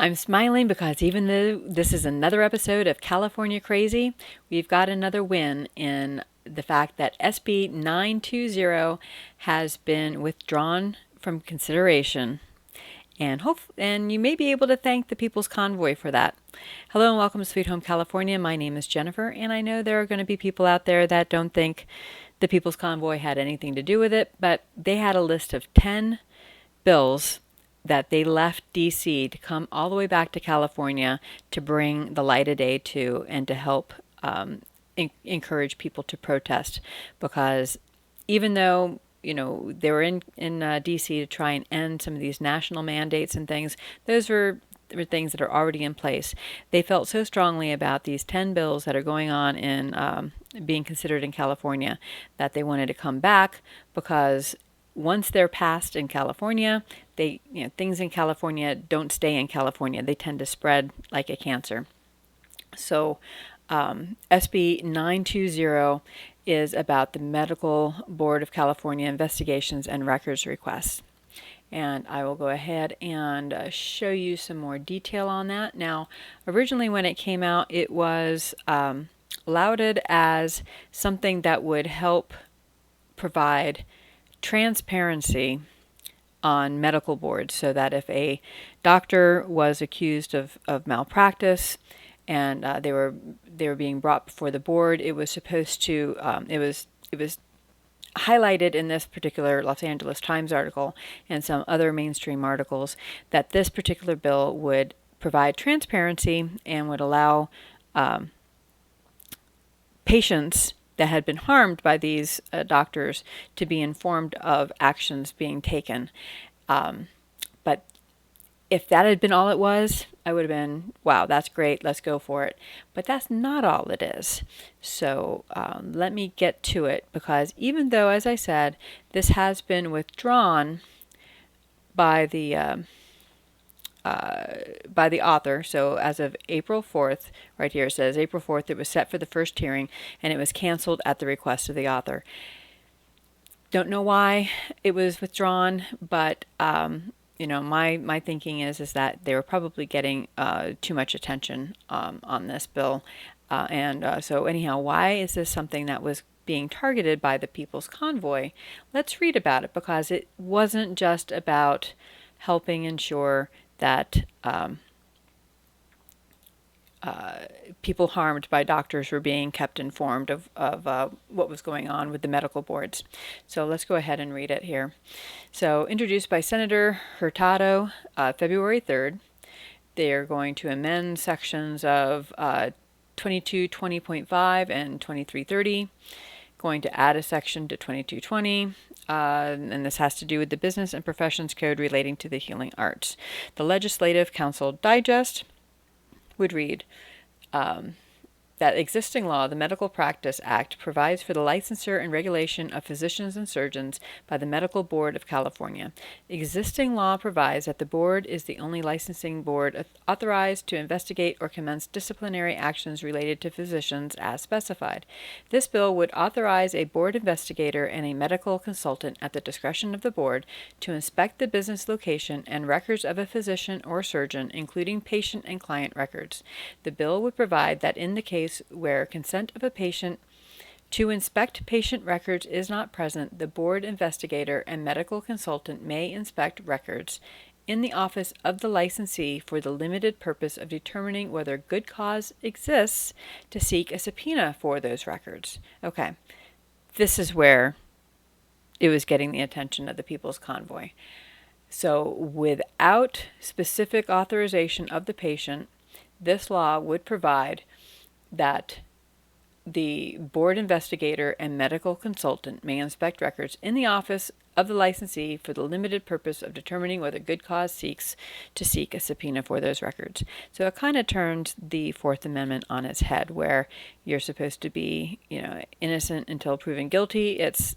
I'm smiling because even though this is another episode of California Crazy, we've got another win in the fact that SB 920 has been withdrawn from consideration. And you may be able to thank the People's Convoy for that. Hello and welcome to Sweet Home California. My name is Jennifer, and I know there are going to be people out there that don't think the People's Convoy had anything to do with it, but they had a list of 10 bills that they left DC to come all the way back to California to bring the light of day to and to help encourage people to protest. Because even though they were in DC to try and end some of these national mandates and things, those were things that are already in place. They felt so strongly about these 10 bills that are going on in being considered in California that they wanted to come back, because once they're passed in California, things in California don't stay in California. They tend to spread like a cancer. So SB 920 is about the Medical Board of California investigations and records requests. And I will go ahead and show you some more detail on that. Now, originally when it came out, it was lauded as something that would help provide transparency on medical boards, so that if a doctor was accused of malpractice and they were being brought before the board, it was supposed to it was highlighted in this particular Los Angeles Times article and some other mainstream articles that this particular bill would provide transparency and would allow patients that had been harmed by these doctors to be informed of actions being taken. But if that had been all it was, I would have been, wow, that's great, let's go for it. But that's not all it is. So let me get to it, because even though, as I said, this has been withdrawn by the author, so as of April 4th, right here it says April 4th, it was set for the first hearing, and it was canceled at the request of the author. Don't know why it was withdrawn, but my thinking is that they were probably getting too much attention on this bill, so anyhow, why is this something that was being targeted by the People's Convoy? Let's read about it, because it wasn't just about helping ensure that people harmed by doctors were being kept informed of what was going on with the medical boards. So let's go ahead and read it here. So, introduced by Senator Hurtado, February 3rd, they are going to amend sections of 2220.5 and 2330, going to add a section to 2220, and this has to do with the Business and Professions Code relating to the healing arts. The Legislative Council Digest would read that existing law, the Medical Practice Act, provides for the licensure and regulation of physicians and surgeons by the Medical Board of California. Existing law provides that the board is the only licensing board authorized to investigate or commence disciplinary actions related to physicians as specified. This bill would authorize a board investigator and a medical consultant at the discretion of the board to inspect the business location and records of a physician or surgeon, including patient and client records. The bill would provide that in the case where consent of a patient to inspect patient records is not present, the board investigator and medical consultant may inspect records in the office of the licensee for the limited purpose of determining whether good cause exists to seek a subpoena for those records. Okay, this is where it was getting the attention of the People's Convoy. So without specific authorization of the patient, this law would provide that the board investigator and medical consultant may inspect records in the office of the licensee for the limited purpose of determining whether good cause seeks to seek a subpoena for those records. So it kind of turns the Fourth Amendment on its head, where you're supposed to be, innocent until proven guilty. It's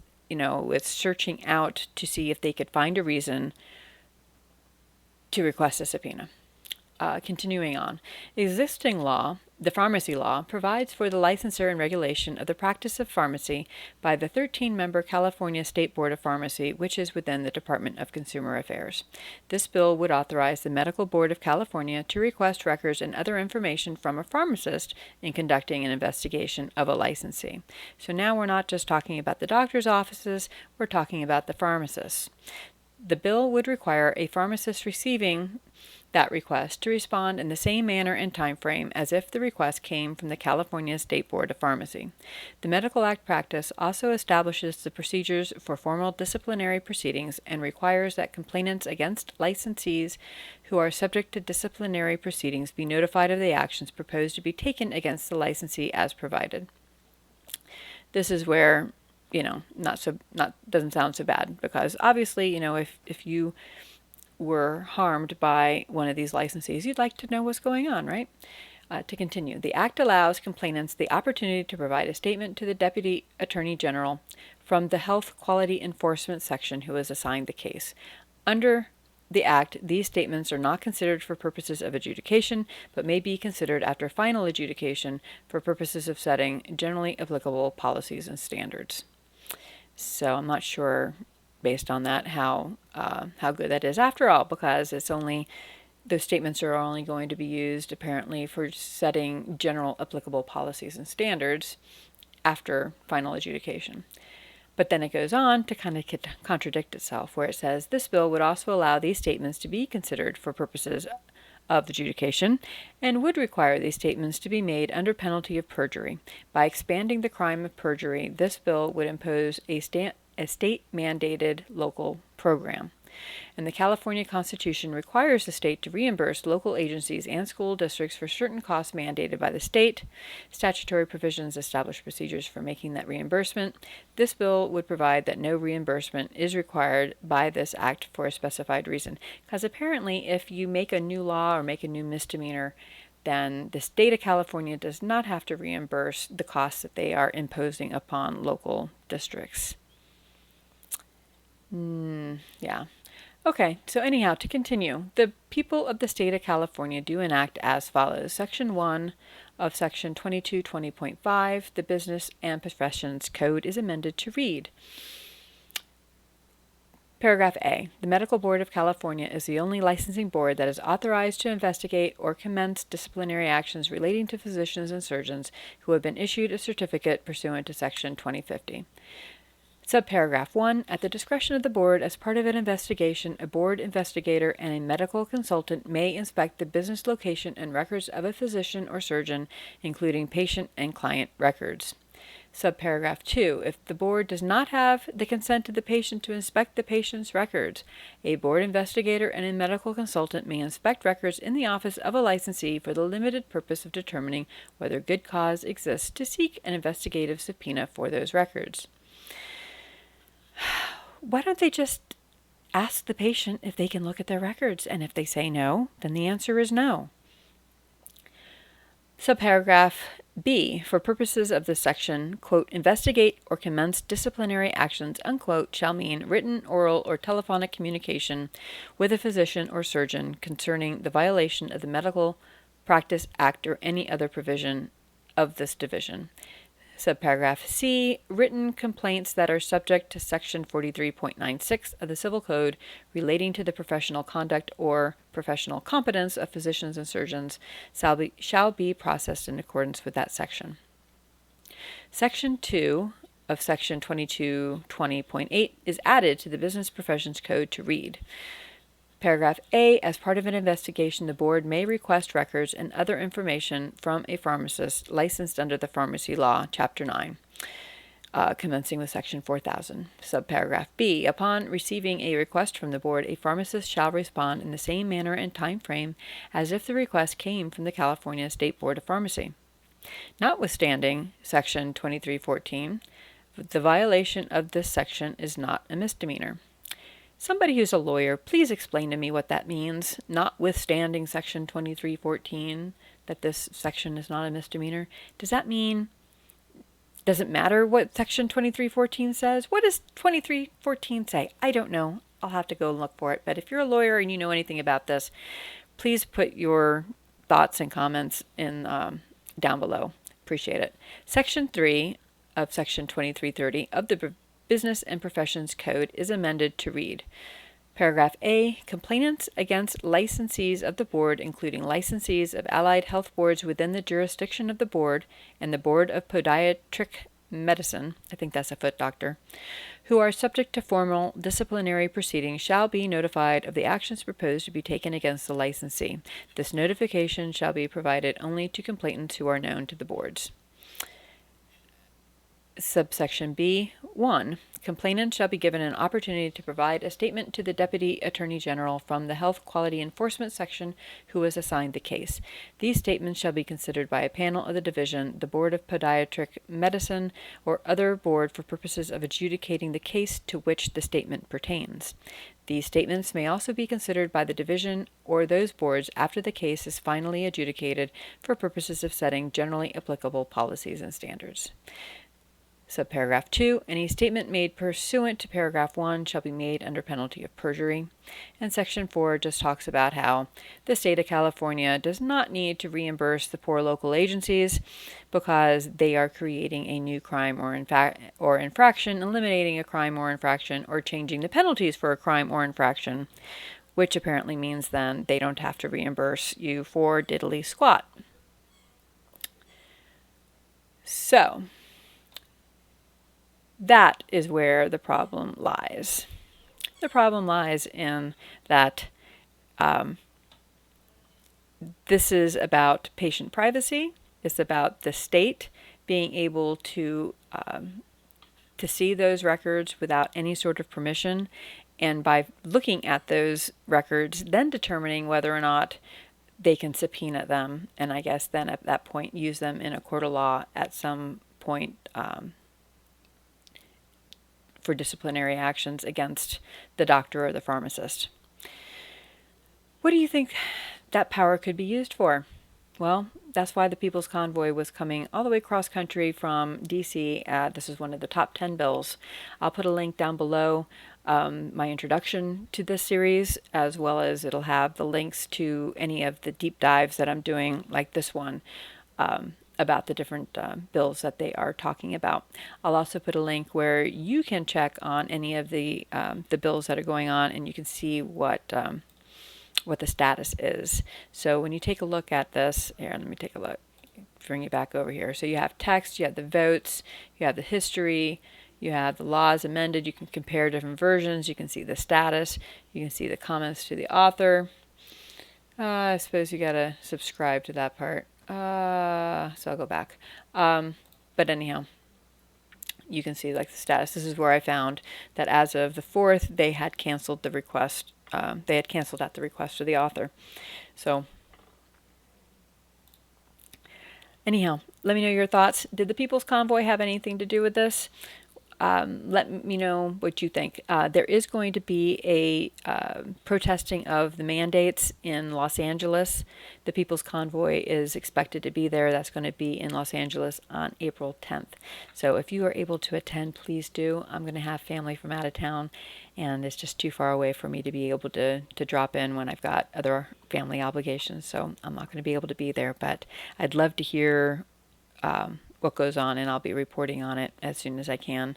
searching out to see if they could find a reason to request a subpoena. Continuing on, existing law, The pharmacy law provides for the licensure and regulation of the practice of pharmacy by the 13-member California State Board of Pharmacy, which is within the Department of Consumer Affairs. This bill would authorize the Medical Board of California to request records and other information from a pharmacist in conducting an investigation of a licensee. So now we're not just talking about the doctor's offices, we're talking about the pharmacists. The bill would require a pharmacist receiving that request to respond in the same manner and time frame as if the request came from the California State Board of Pharmacy. The Medical Act practice also establishes the procedures for formal disciplinary proceedings and requires that complainants against licensees who are subject to disciplinary proceedings be notified of the actions proposed to be taken against the licensee as provided. This is where, doesn't sound so bad, because obviously, if you were harmed by one of these licensees, you'd like to know what's going on, right? To continue, the Act allows complainants the opportunity to provide a statement to the Deputy Attorney General from the Health Quality Enforcement Section who is assigned the case. Under the Act, these statements are not considered for purposes of adjudication, but may be considered after final adjudication for purposes of setting generally applicable policies and standards. So I'm not sure, based on that, how good that is after all, because those statements are only going to be used apparently for setting general applicable policies and standards after final adjudication. But then it goes on to kind of contradict itself, where it says this bill would also allow these statements to be considered for purposes of adjudication and would require these statements to be made under penalty of perjury. By expanding the crime of perjury, this bill would impose a state-mandated local program. And the California Constitution requires the state to reimburse local agencies and school districts for certain costs mandated by the state. Statutory provisions establish procedures for making that reimbursement. This bill would provide that no reimbursement is required by this act for a specified reason. Because apparently, if you make a new law or make a new misdemeanor, then the state of California does not have to reimburse the costs that they are imposing upon local districts. Yeah. Okay, so anyhow, to continue, the people of the state of California do enact as follows. Section 1 of Section 2220.5, the Business and Professions Code, is amended to read. Paragraph A. The Medical Board of California is the only licensing board that is authorized to investigate or commence disciplinary actions relating to physicians and surgeons who have been issued a certificate pursuant to Section 2050. Subparagraph 1. At the discretion of the board, as part of an investigation, a board investigator and a medical consultant may inspect the business location and records of a physician or surgeon, including patient and client records. Subparagraph 2. If the board does not have the consent of the patient to inspect the patient's records, a board investigator and a medical consultant may inspect records in the office of a licensee for the limited purpose of determining whether good cause exists to seek an investigative subpoena for those records. Why don't they just ask the patient if they can look at their records? And if they say no, then the answer is no. Subparagraph B. For purposes of this section, quote, investigate or commence disciplinary actions, unquote, shall mean written, oral, or telephonic communication with a physician or surgeon concerning the violation of the Medical Practice Act or any other provision of this division. Subparagraph C. Written complaints that are subject to Section 43.96 of the Civil Code relating to the professional conduct or professional competence of physicians and surgeons shall be processed in accordance with that section. Section 2 of Section 2220.8 is added to the Business Professions Code to read. Paragraph A. As part of an investigation, the board may request records and other information from a pharmacist licensed under the Pharmacy Law, Chapter 9, commencing with Section 4000. Subparagraph B. Upon receiving a request from the board, a pharmacist shall respond in the same manner and time frame as if the request came from the California State Board of Pharmacy. Notwithstanding Section 2314, the violation of this section is not a misdemeanor. Somebody who's a lawyer, please explain to me what that means, notwithstanding Section 2314, that this section is not a misdemeanor. Does that mean, does it matter what Section 2314 says? What does 2314 say? I don't know. I'll have to go and look for it. But if you're a lawyer and you know anything about this, please put your thoughts and comments in down below. Appreciate it. Section 3 of Section 2330 of the Business and Professions Code is amended to read: Paragraph A, complainants against licensees of the board, including licensees of allied health boards within the jurisdiction of the board and the Board of Podiatric Medicine, I think that's a foot doctor, who are subject to formal disciplinary proceedings shall be notified of the actions proposed to be taken against the licensee. This notification shall be provided only to complainants who are known to the boards. Subsection B, 1. Complainant shall be given an opportunity to provide a statement to the Deputy Attorney General from the Health Quality Enforcement Section who is assigned the case. These statements shall be considered by a panel of the division, the Board of Podiatric Medicine, or other board for purposes of adjudicating the case to which the statement pertains. These statements may also be considered by the division or those boards after the case is finally adjudicated for purposes of setting generally applicable policies and standards. Subparagraph 2, any statement made pursuant to paragraph 1 shall be made under penalty of perjury. And section 4 just talks about how the state of California does not need to reimburse the poor local agencies because they are creating a new crime or infraction, eliminating a crime or infraction, or changing the penalties for a crime or infraction, which apparently means then they don't have to reimburse you for diddly squat. So that is where the problem lies. The problem lies in that this is about patient privacy. It's about the state being able to see those records without any sort of permission, and by looking at those records, then determining whether or not they can subpoena them, and I guess then at that point use them in a court of law at some point for disciplinary actions against the doctor or the pharmacist. What do you think that power could be used for? Well, that's why the People's Convoy was coming all the way cross country from DC. This is one of the top 10 bills. I'll put a link down below, my introduction to this series, as well as it'll have the links to any of the deep dives that I'm doing, like this one, about the different bills that they are talking about. I'll also put a link where you can check on any of the bills that are going on, and you can see what the status is. So when you take a look at this, here, let me take a look, bring it back over here. So you have text, you have the votes, you have the history, you have the laws amended, you can compare different versions, you can see the status, you can see the comments to the author. I suppose you gotta subscribe to that part. So I'll go back. But anyhow, you can see like the status. This is where I found that as of the 4th, they had canceled the request. They had canceled at the request of the author. So anyhow, let me know your thoughts. Did the People's Convoy have anything to do with this? Let me know what you think. There is going to be a protesting of the mandates in Los Angeles. The People's Convoy is expected to be there. That's going to be in Los Angeles on April 10th. So if you are able to attend, please do. I'm going to have family from out of town, and it's just too far away for me to be able to drop in when I've got other family obligations. So I'm not going to be able to be there, but I'd love to hear what goes on, and I'll be reporting on it as soon as I can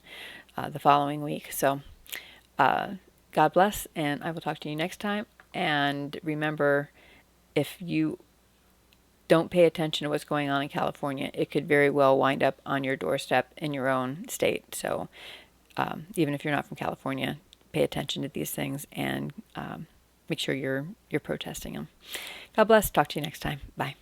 the following week. So God bless, and I will talk to you next time. And remember, if you don't pay attention to what's going on in California, it could very well wind up on your doorstep in your own state. So even if you're not from California, pay attention to these things and make sure you're protesting them. God bless. Talk to you next time. Bye.